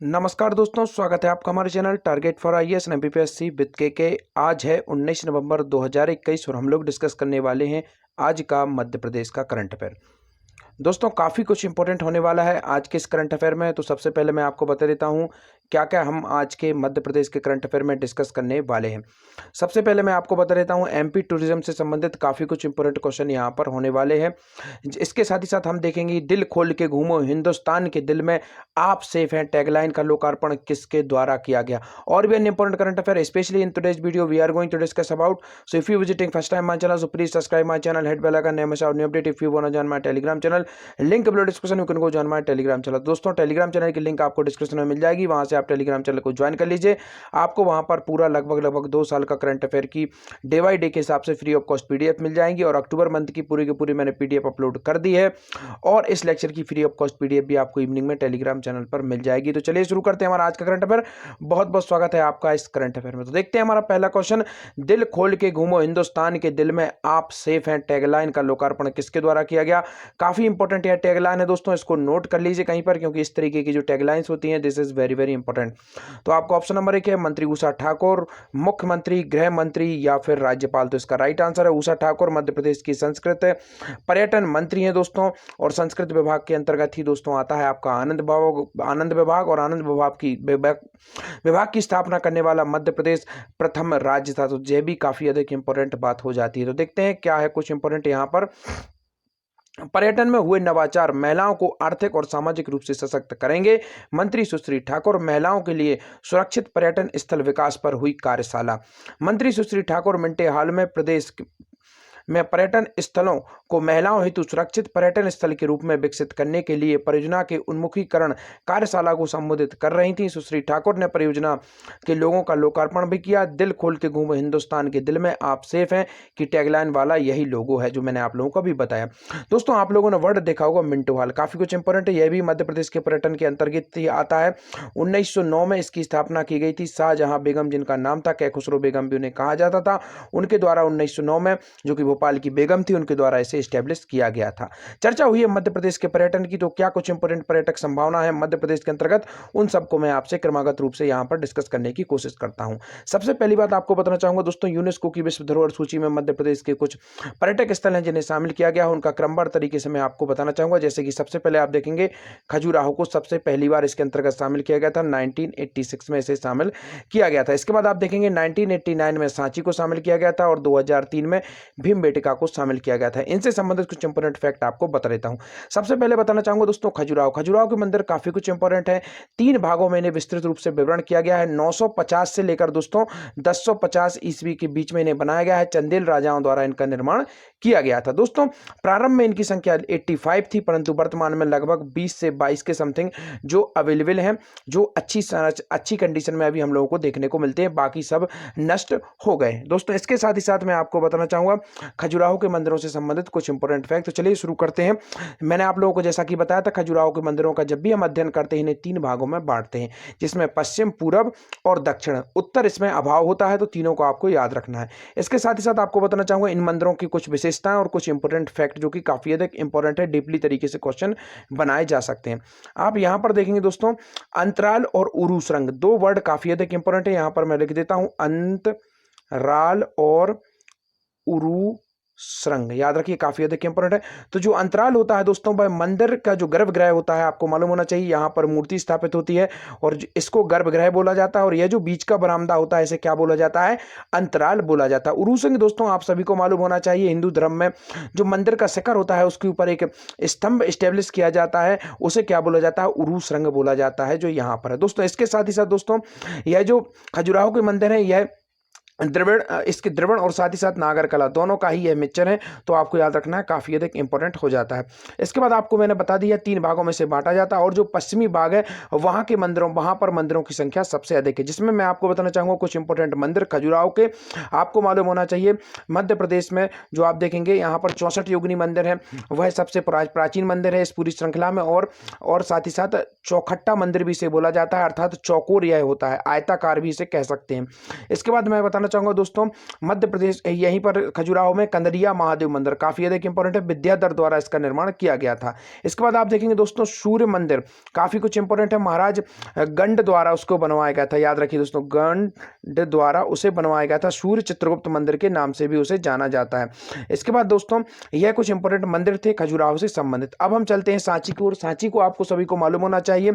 नमस्कार दोस्तों, स्वागत है आपका हमारे channel target for IAS and MPPSC with के। आज है 19 नवंबर 2021 और हम लोग डिस्कस करने वाले हैं आज का मध्य प्रदेश का करंट अफेयर। दोस्तों, काफ़ी कुछ इंपॉर्टेंट होने वाला है आज के इस करंट अफेयर में। तो सबसे पहले मैं आपको बता देता हूं क्या क्या हम आज के मध्य प्रदेश के करंट अफेयर में डिस्कस करने वाले हैं। सबसे पहले मैं आपको बता देता हूं एमपी टूरिज्म से संबंधित काफ़ी कुछ इंपॉर्टेंट क्वेश्चन यहां पर होने वाले हैं। इसके साथ ही साथ हम देखेंगे दिल खोल के घूमो हिंदुस्तान के दिल में आप सेफ हैं टैगलाइन का लोकार्पण किसके द्वारा किया गया। और भी अन्य important current affair specially in today's video we are going to discuss about. So if you visiting first time my channel, so please subscribe my channel, hit bell icon, हमेशा new update. If you want to join my telegram channel, link below description, you can go join my telegram channel. दोस्तों, telegram channel की link आपको description में मिल जाएगी, वहां से आप टेलीग्राम चैनल को ज्वाइन कर लीजिए। आपको वहां पर पूरा लगभग 2 साल का करंट अफेयर की डे बाई डे के हिसाब से फ्री ऑफ कॉस्ट पीडीएफ मिल जाएंगी। और अक्टूबर मंथ की पूरी मैंने पीडीएफ अपलोड कर दी है और इस लेक्चर की फ्री ऑफ कॉस्ट पीडीएफ भी आपको इवनिंग में टेलीग्राम चैनल पर मिल जाएगी। तो चलिए शुरू करते हैं हमारा आज का करंट अफेयर। बहुत बहुत स्वागत है आपका इस करंट अफेयर में। तो देखते हैं हमारा पहला क्वेश्चन, दिल खोल के घूमो हिंदुस्तान के दिल में आप सेफ हैं टैगलाइन का लोकार्पण किसके द्वारा किया गया। काफी इंपॉर्टेंट यह टैगलाइन है दोस्तों, इसको नोट कर लीजिए कहीं पर, क्योंकि इस तरीके की जो टैगलाइंस होती हैं दिस इज वेरी इंपॉर्टेंट। तो आपको ऑप्शन नंबर 1 है मंत्री उषा ठाकुर, मुख्यमंत्री, गृह मंत्री या फिर राज्यपाल। तो इसका राइट आंसर है उषा ठाकुर, मध्य प्रदेश की संस्कृत पर्यटन मंत्री हैं दोस्तों। और संस्कृत विभाग के अंतर्गत ही दोस्तों आता है आपका आनंद विभाग और आनंद विभाग की स्थापना करने वाला मध्य प्रदेश प्रथम राज्य था। तो यह भी काफी अधिक इंपॉर्टेंट बात हो जाती है। तो देखते हैं क्या है कुछ इंपॉर्टेंट यहाँ पर। पर्यटन में हुए नवाचार महिलाओं को आर्थिक और सामाजिक रूप से सशक्त करेंगे, मंत्री सुश्री ठाकुर। महिलाओं के लिए सुरक्षित पर्यटन स्थल विकास पर हुई कार्यशाला। मंत्री सुश्री ठाकुर मिंटे हाल में प्रदेश में पर्यटन स्थलों को महिलाओं हेतु सुरक्षित पर्यटन स्थल के रूप में विकसित करने के लिए परियोजना के उन्मुखीकरण कार्यशाला को संबोधित कर रही थी। सुश्री ठाकुर ने परियोजना के लोगों का लोकार्पण भी किया। दिल खोल के घूमो हिंदुस्तान के दिल में आप सेफ हैं कि टैगलाइन वाला यही लोगो है जो मैंने आप लोगों को भी बताया। दोस्तों, आप लोगों ने वर्ड देखा होगा मिंटो हॉल, काफी कुछ इंपॉर्टेंट है। यह भी मध्य प्रदेश के पर्यटन के अंतर्गत ही आता है। 1909 में इसकी स्थापना की गई थी। शाहजहां बेगम जिनका नाम था, कैखुसरो बेगम भी उन्हें कहा जाता था, उनके द्वारा 1909 में, जो कि भोपाल की बेगम थी, उनके द्वारा इसे एस्टेब्लिश किया गया था। चर्चा हुई है मध्य प्रदेश के पर्यटन की, तो क्या कुछ इंपोर्टेंट पर्यटक संभावना है मध्य प्रदेश के अंतर्गत, उन सबको मैं आपसे क्रमागत रूप से यहां पर डिस्कस करने की कोशिश करता हूं। सबसे पहली बात आपको बताना चाहूंगा दोस्तों, यूनेस्को की विश्व धरोहर सूची में मध्य प्रदेश के कुछ पर्यटक स्थल हैं जिन्हें शामिल किया गया है। उनका क्रमबद्ध तरीके से मैं आपको बताना चाहूंगा। जैसे कि सबसे पहले आप देखेंगे खजुराहो को सबसे पहली बार इसके अंतर्गत शामिल किया गया था, 1986 में इसे शामिल किया गया था। इसके बाद आप देखेंगे 1989 में सांची को शामिल किया गया था और 2003 में भीमबेटका को शामिल किया गया था। इनसे संबंधित कुछ इंपोर्टेंट फैक्ट आपको बता देता हूं। सबसे पहले बताना चाहूंगा दोस्तों खजुराहो के मंदिर काफी कुछ इंपोर्टेंट है। 3 भागों में इन्हें विस्तृत रूप से विवरण किया गया है। 950 से लेकर दोस्तों 1050 ईस्वी के बीच में इन्हें बनाया गया है। चंदेल राजाओं द्वारा इनका निर्माण किया गया था। दोस्तों, प्रारंभ में इनकी संख्या 85 थी, परंतु वर्तमान में लगभग 20 से 22 के समथिंग जो अवेलेबल हैं, जो अच्छी कंडीशन में अभी हम लोगों को देखने को मिलते हैं। बाकी सब नष्ट हो गए। दोस्तों, इसके साथ ही साथ मैं आपको बताना चाहूंगा खजुराहो के मंदिरों से संबंधित कुछ इंपोर्टेंट फैक्ट। तो चलिए शुरू करते हैं। मैंने आप लोगों को जैसा कि बताया था, खजुराहो के मंदिरों का जब भी हम अध्ययन करते हैं इन्हें 3 भागों में बांटते हैं, जिसमें पश्चिम, पूरब और दक्षिण। उत्तर इसमें अभाव होता है, तो तीनों को आपको याद रखना है। इसके साथ ही साथ आपको बताना चाहूंगा इन मंदिरों की कुछ विशेषताएं और कुछ इंपोर्टेंट फैक्ट जो कि काफी अधिक इंपोर्टेंट है, डीपली तरीके से क्वेश्चन बनाए जा सकते हैं। आप यहां पर देखेंगे दोस्तों अंतराल और उरू सुरंग, 2 वर्ड काफी अधिक इंपोर्टेंट है। यहां पर मैं लिख देता हूं अंतराल और उरू सुरंग, याद रखिए काफी अधिक इंपोर्टेंट है। तो जो अंतराल होता है दोस्तों, वह मंदिर का जो गर्भगृह होता है, आपको मालूम होना चाहिए, यहां पर मूर्ति स्थापित होती है और इसको गर्भगृह बोला जाता है। और यह जो बीच का बरामदा होता है इसे क्या बोला जाता है, अंतराल बोला जाता है। उरू सुरंग दोस्तों आप सभी को मालूम होना चाहिए, हिंदू धर्म में जो मंदिर का शिखर होता है उसके ऊपर एक स्तंभ स्टेब्लिश किया जाता है, उसे क्या बोला जाता है, उरू सुरंग बोला जाता है, जो यहाँ पर है दोस्तों। इसके साथ ही साथ दोस्तों यह जो खजुराहो के मंदिर है, यह द्रविड़, इसके द्रविड़ और साथ ही साथ नागर कला दोनों का ही यह मिक्सचर है, तो आपको याद रखना है, काफी अधिक इंपॉर्टेंट हो जाता है। इसके बाद आपको मैंने बता दिया 3 भागों में से बांटा जाता है और जो पश्चिमी भाग है वहां पर मंदिरों की संख्या सबसे अधिक है, जिसमें मैं आपको बताना चाहूंगा कुछ इंपॉर्टेंट मंदिर खजुराहो के। आपको मालूम होना चाहिए मध्य प्रदेश में जो आप देखेंगे यहाँ पर 64 योगिनी मंदिर है, वह सबसे प्राचीन मंदिर है इस पूरी श्रृंखला में। और साथ ही साथ चौखट्टा मंदिर भी इसे बोला जाता है, अर्थात चौकोर यह होता है, आयताकार भी इसे कह सकते हैं। इसके बाद मैं बताना चाहूंगा दोस्तों, मध्य प्रदेश यहीं पर खजुराहो में कंदरिया महादेव मंदिर काफी अधिक इंपॉर्टेंट है, विद्याधर द्वारा इसका निर्माण किया गया था। इसके बाद आप देखेंगे दोस्तों सूर्य मंदिर काफी कुछ इंपॉर्टेंट है, महाराज गंड द्वारा उसको बनवाया गया था। याद रखिए दोस्तों, गंड द्वारा उसे बनवाया गया था। सूर्य चित्रगुप्त मंदिर के नाम से भी उसे जाना जाता है। इसके बाद दोस्तों यह कुछ इंपॉर्टेंट मंदिर थे खजुराहो से संबंधित। अब हम चलते हैं सांची की ओर। सांची को आपको सभी को मालूम होना चाहिए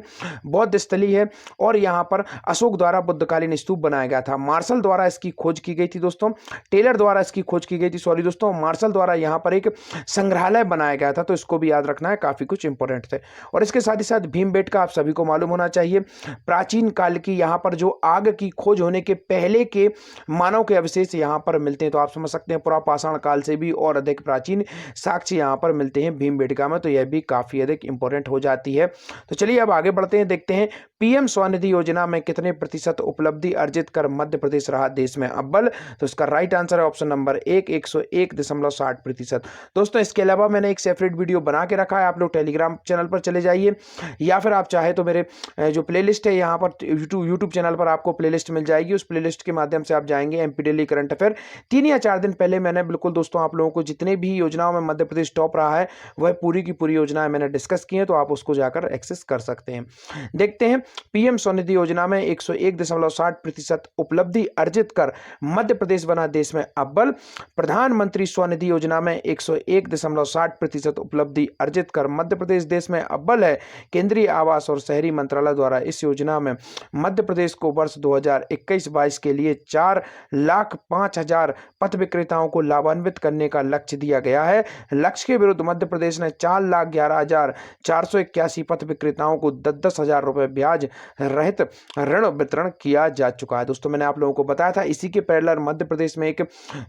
बौद्ध स्थली है और यहाँ पर अशोक द्वारा बुद्धकालीन स्तूप बनाया गया था। मार्शल द्वारा इसकी खोज की गई थी दोस्तों, टेलर द्वारा इसकी खोज की गई थी, सॉरी दोस्तों, मार्शल द्वारा यहाँ पर एक संग्रहालय बनाया गया था, तो इसको भी याद रखना है, काफी कुछ इंपॉर्टेंट थे। और इसके साथ ही साथ भीमबेटका आप सभी को मालूम होना चाहिए, प्राचीन काल की यहाँ पर जो आग की खोज होने के पहले के मानव के अवशेष यहाँ पर मिलते हैं, तो आप समझ सकते हैं पुरापाषाण काल से भी और अधिक प्राचीन साक्ष्य यहाँ पर मिलते हैं भीमबेटका में, तो यह भी काफी अधिक इंपॉर्टेंट हो जाती है। तो चलिए अब आगे बढ़ते हैं, देखते हैं पीएम स्वनिधि योजना में कितने प्रतिशत उपलब्धि अर्जित कर मध्य प्रदेश रहा देश में अव्वल। तो इसका राइट आंसर है ऑप्शन नंबर 101.60%। दोस्तों इसके अलावा मैंने एक सेपरेट वीडियो बना के रखा है, आप लोग टेलीग्राम चैनल पर चले जाइए या फिर आप चाहे तो मेरे जो प्लेलिस्ट है यहाँ पर यूट्यूब चैनल पर आपको प्लेलिस्ट मिल जाएगी, उस प्लेलिस्ट के माध्यम से आप जाएंगे एमपी डेली करंट अफेयर। 3 या 4 दिन पहले मैंने बिल्कुल दोस्तों आप लोगों को जितने भी योजनाओं में मध्य प्रदेश टॉप रहा है वह पूरी की पूरी योजनाएं मैंने डिस्कस की है, तो आप उसको जाकर एक्सेस कर सकते हैं। देखते हैं पीएम स्वनिधि योजना में 101.60% उपलब्धि अर्जित कर मध्य प्रदेश बना देश में अव्वल। प्रधानमंत्री स्वनिधि योजना में 101.60% उपलब्धि अर्जित कर मध्य प्रदेश देश में अव्वल है। केंद्रीय आवास और शहरी मंत्रालय द्वारा इस योजना में मध्य प्रदेश को वर्ष 2021-22 के लिए 4,05,000 पथ विक्रेताओं को लाभान्वित करने का लक्ष्य दिया गया है। लक्ष्य के विरुद्ध मध्य प्रदेश ने 4,11,481 पथ विक्रेताओं को 10,000 रुपए ब्याज रहित ऋण वितरण किया जा चुका है। दोस्तों मैंने आप लोगों को बताया था, इसी के पैरेलल मध्य प्रदेश में एक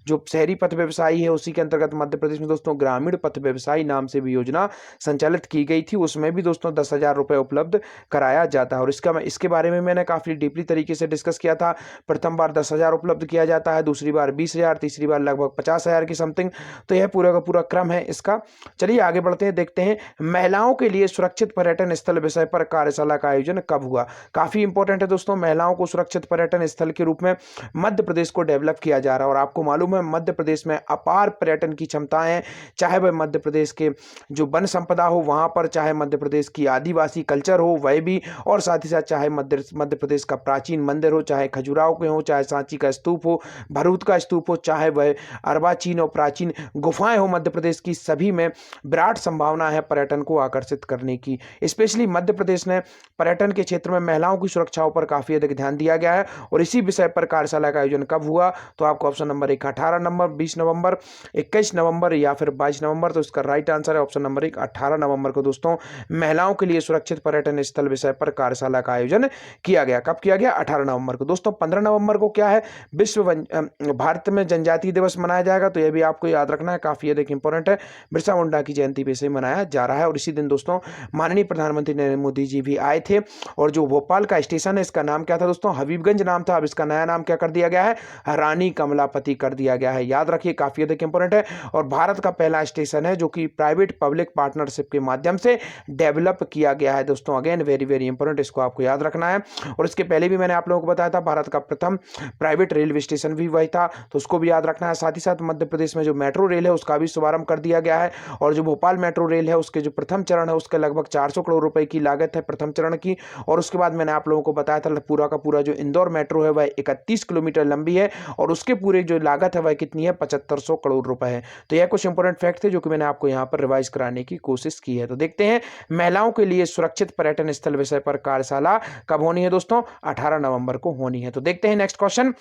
जो शहरी पथ व्यवसायी है उसी के अंतर्गत मध्य प्रदेश में दोस्तों ग्रामीण पथ व्यवसायी नाम से भी योजना संचालित की गई थी, उसमें भी दोस्तों 10,000 रुपए उपलब्ध कराया जाता है। और इसके बारे में मैंने काफी डीपली तरीके से डिस्कस किया था। प्रथम बार 10,000 उपलब्ध किया जाता है, दूसरी बार 20,000, तीसरी बार लगभग 50,000 की समथिंग, तो यह पूरा का पूरा क्रम है इसका। चलिए आगे बढ़ते हैं, देखते हैं महिलाओं के लिए सुरक्षित पर्यटन स्थल विषय पर कार्यशाला का आयोजन कब हुआ। काफी इंपॉर्टेंट है दोस्तों, महिलाओं को सुरक्षित पर्यटन स्थल के रूप में मध्य प्रदेश को डेवलप किया जा रहा है। और आपको मालूम है मध्य प्रदेश में अपार पर्यटन की क्षमताएं हैं, चाहे वह मध्य प्रदेश के जो वन संपदा हो वहां पर, चाहे मध्य प्रदेश की आदिवासी कल्चर हो वह भी, और साथ ही साथ चाहे मध्य प्रदेश का प्राचीन मंदिर हो, चाहे खजुराहो के हो, चाहे सांची का स्तूप हो, भरूच का स्तूप हो, चाहे वह अर्वाचीन और प्राचीन गुफाएं हो, मध्य प्रदेश की सभी में विराट संभावना है पर्यटन को आकर्षित करने की। स्पेशली मध्य प्रदेश ने पर्यटन के क्षेत्र में महिलाओं की सुरक्षाओं पर काफी अधिक ध्यान दिया गया है। और इसी विषय पर कार्यशाला का आयोजन कब हुआ, तो आपको ऑप्शन नंबर 1 18 नवंबर, 20 नवंबर, 21 नवंबर या फिर 22 नवंबर, तो इसका राइट आंसर है ऑप्शन नंबर 1 18 नवंबर को दोस्तों महिलाओं के लिए सुरक्षित पर्यटन स्थल विषय पर कार्यशाला का आयोजन किया गया। कब किया गया? 18 नवंबर को। दोस्तों 15 नवंबर को क्या है, विश्व भारत में जनजातीय दिवस मनाया जाएगा, तो यह भी आपको याद रखना है, काफी अधिक इंपॉर्टेंट है। बिरसा मुंडा की जयंती पे से मनाया जा रहा है। और इसी दिन दोस्तों माननीय प्रधानमंत्री नरेंद्र मोदी जी भी आए थे। और जो भोपाल का स्टेशन है इसका नाम क्या था दोस्तों? हबीबगंज नाम था, अब इसका नया नाम क्या कर दिया गया है? रानी कमलापति कर दिया गया है। याद रखिए, काफी अधिक इंपॉर्टेंट है। और भारत का पहला स्टेशन है जो कि प्राइवेट पब्लिक पार्टनरशिप के माध्यम से डेवलप किया गया है दोस्तों। अगेन वेरी वेरी इंपॉर्टेंट, इसको आपको याद रखना है। और इसके पहले भी मैंने आप लोगों को बताया था भारत का प्रथम प्राइवेट रेलवे स्टेशन भी वही था, तो उसको भी याद रखना है। साथ ही साथ मध्य प्रदेश में जो मेट्रो रेल है उसका भी शुभारंभ कर दिया गया है। और जो भोपाल मेट्रो रेल है उसके जो प्रथम चरण है उसके लगभग 400 करोड़ रुपए की लागत है प्रथम चरण की। और उसके बाद मैंने आप लोगों को बताया था पूरा का पूरा जो इंदौर मेट्रो है वह 31 किलोमीटर लंबी है और उसके पूरे जो लागत है वह कितनी है? 7500 करोड़ रुपए है। तो यह कुछ इंपॉर्टेंट फैक्ट थे जो कि मैंने आपको यहाँ पर रिवाइज कराने की कोशिश की है। तो देखते हैं महिलाओं के लिए सुरक्षित पर्यटन स्थल विषय पर कार्यशाला कब होनी है दोस्तों? 18 नवंबर को होनी है। तो देखते हैं नेक्स्ट क्वेश्चन,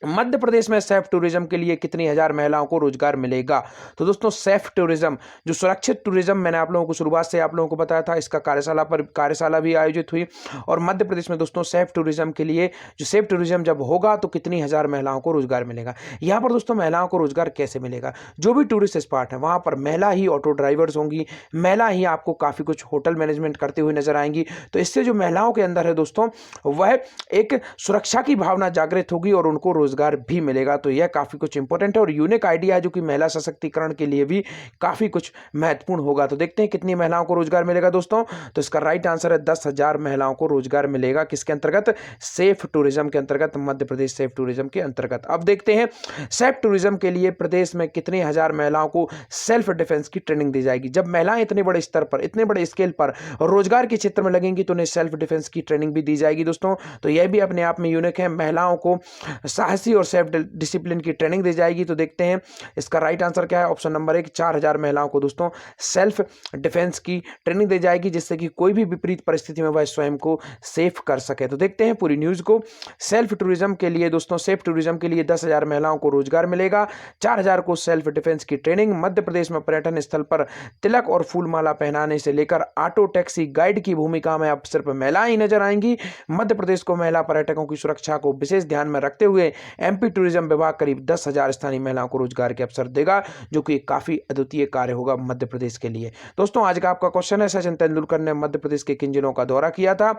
मध्य प्रदेश में सेफ टूरिज्म के लिए कितनी हजार महिलाओं को रोजगार मिलेगा? तो दोस्तों सेफ टूरिज्म, जो सुरक्षित टूरिज्म, मैंने आप लोगों को शुरुआत से आप लोगों को बताया था, इसका कार्यशाला भी आयोजित हुई। और मध्य प्रदेश में दोस्तों सेफ टूरिज्म के लिए, जो सेफ टूरिज्म जब होगा तो कितनी हजार महिलाओं को रोजगार मिलेगा? यहाँ पर दोस्तों महिलाओं को रोजगार कैसे मिलेगा? जो भी टूरिस्ट स्पॉट है वहां पर महिला ही ऑटो ड्राइवर्स होंगी, महिला ही आपको काफी कुछ होटल मैनेजमेंट करते हुए नजर आएंगी। तो इससे जो महिलाओं के अंदर है दोस्तों वह एक सुरक्षा की भावना जागृत होगी और उनको रोजगार भी मिलेगा। तो यह काफ़ी कुछ इंपॉर्टेंट है और यूनिक आइडिया है जो कि महिला सशक्तिकरण के लिए भी काफ़ी कुछ महत्वपूर्ण होगा। तो देखते हैं कितनी महिलाओं को रोजगार मिलेगा दोस्तों। तो इसका राइट आंसर है 10,000 महिलाओं को रोजगार मिलेगा। किसके अंतर्गत? सेफ टूरिज्म के अंतर्गत, मध्य प्रदेश सेफ टूरिज्म के अंतर्गत। अब देखते हैं सेफ टूरिज्म के लिए प्रदेश में कितने हजार महिलाओं को सेल्फ डिफेंस की ट्रेनिंग दी जाएगी। जब महिलाएं इतने बड़े स्तर पर, इतने बड़े स्केल पर रोजगार के क्षेत्र में लगेंगी तो उन्हें सेल्फ डिफेंस की ट्रेनिंग भी दी जाएगी दोस्तों। तो यह भी अपने आप में यूनिक है। महिलाओं को साहसी और सेल्फ डिसिप्लिन की ट्रेनिंग दी जाएगी। तो देखते हैं इसका राइट आंसर क्या है। ऑप्शन नंबर 1, 4,000 महिलाओं को दोस्तों सेल्फ डिफेंस की ट्रेनिंग दी जाएगी, जिससे कि कोई भी विपरीत परिस्थिति में वह स्वयं को सेफ कर सके। तो देखते हैं पूरी न्यूज को। सेल्फ टूरिज्म के लिए दोस्तों, सेफ टूरिज्म के लिए 10,000 महिलाओं को रोजगार मिलेगा, 4,000 को सेल्फ डिफेंस की ट्रेनिंग। मध्य प्रदेश में पर्यटन स्थल पर तिलक और फूलमाला पहनाने से लेकर ऑटो टैक्सी गाइड की भूमिका में अब सिर्फ महिलाएं ही नजर आएंगी। मध्य प्रदेश को महिला पर्यटकों की सुरक्षा को विशेष ध्यान में रखते हुए एमपी टूरिज्म विभाग करीब 10,000 स्थानीय महिलाओं को रोजगार के अवसर देगा, जो कि काफी अद्वितीय कार्य होगा मध्य प्रदेश के लिए। दोस्तों आज का आपका क्वेश्चन है, सचिन तेंदुलकर ने मध्य प्रदेश के किन जिलों का दौरा किया था?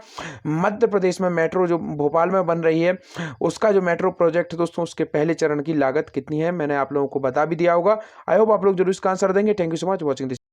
मध्य प्रदेश में मेट्रो जो भोपाल में बन रही है, उसका जो मेट्रो प्रोजेक्ट दोस्तों, उसके पहले चरण की लागत कितनी है, मैंने आप लोगों को बता भी दिया होगा। आई होप आप लोग जरूर इसका आंसर देंगे। Thank you so much watching this.